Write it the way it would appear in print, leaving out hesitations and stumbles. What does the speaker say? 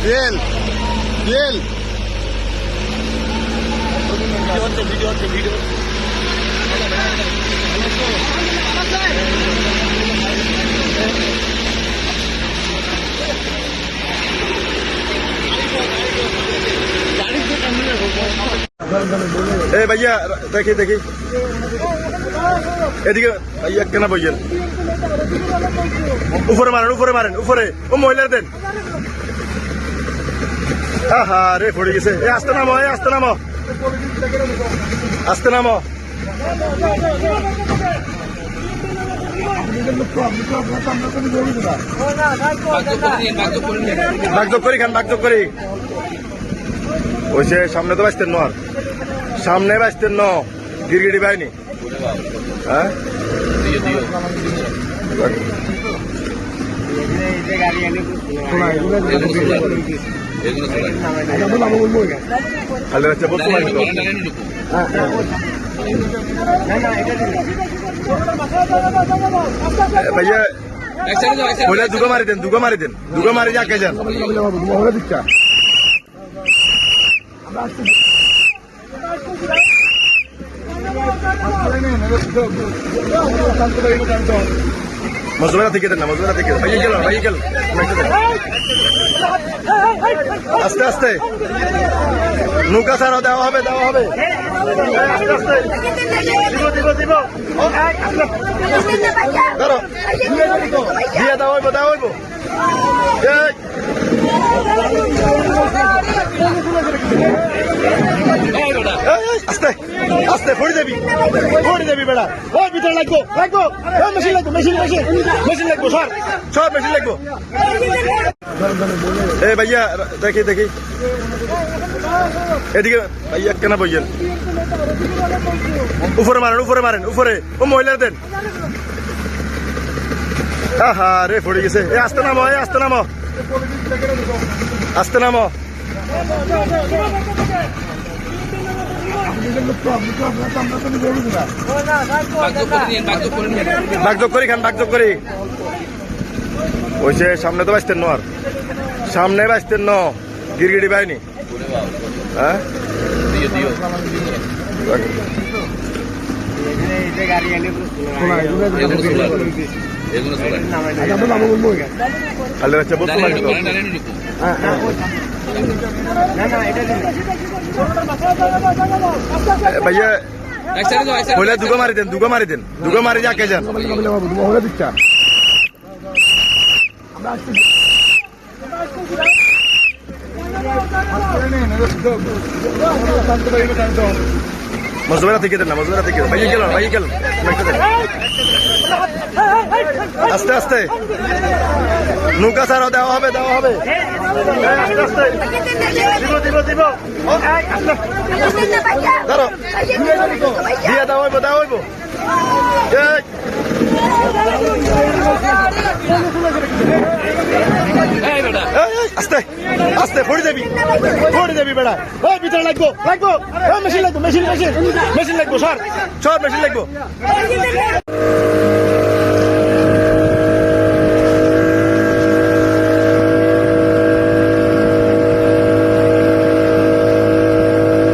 Bien, bien. Video. भैया देखिए এদিকে ভাইয়া কেন বইয়েন উপরে মারেন উপরে ও মহিলার দেন আহা রে পড়ে গেছে আস্তে নামো বাগদক করি ওই যে সামনে তো বাঁচতেন আর সামনে বাঁচতেন গিরগিটি পাইনি হ্যাঁ भैया बोले दुगा मारी देन जाके जान मजदूरा থেকে ভাই গেল আস্তে নৌকা ছাড়া দেওয়া হবে দিব ধরো দিয়ে দেওয়া হইব আস্তে ফড়ি দেবি বেড়া ওই ভিতরে লাগবো মেশিন লাগবো সব মেশিন লাগবো ভাইয়া দেখি এদিকে ভাইয়া কেন বইয়েন উপরে মারেন ও মহিলার দেন আহা রে পড়ে গেছে আস্তে নামো বাগদক করি ওই যে সামনে তো বাঁচতেন আর সামনে বাঁচতেন গিরগিটি পাইনি হ্যাঁ भैया बोले दुगा मारी देन जाके जान मजदूरा থেকে ভাই গেল আস্তে নৌকা ছাড়া দেওয়া হবে দিব ধরো দিয়ে দেওয়া হইব আস্তে ফড়ি দেবি বেড়া ওই ভিতরে লাগবো মেশিন লাগবো সব মেশিন লাগবো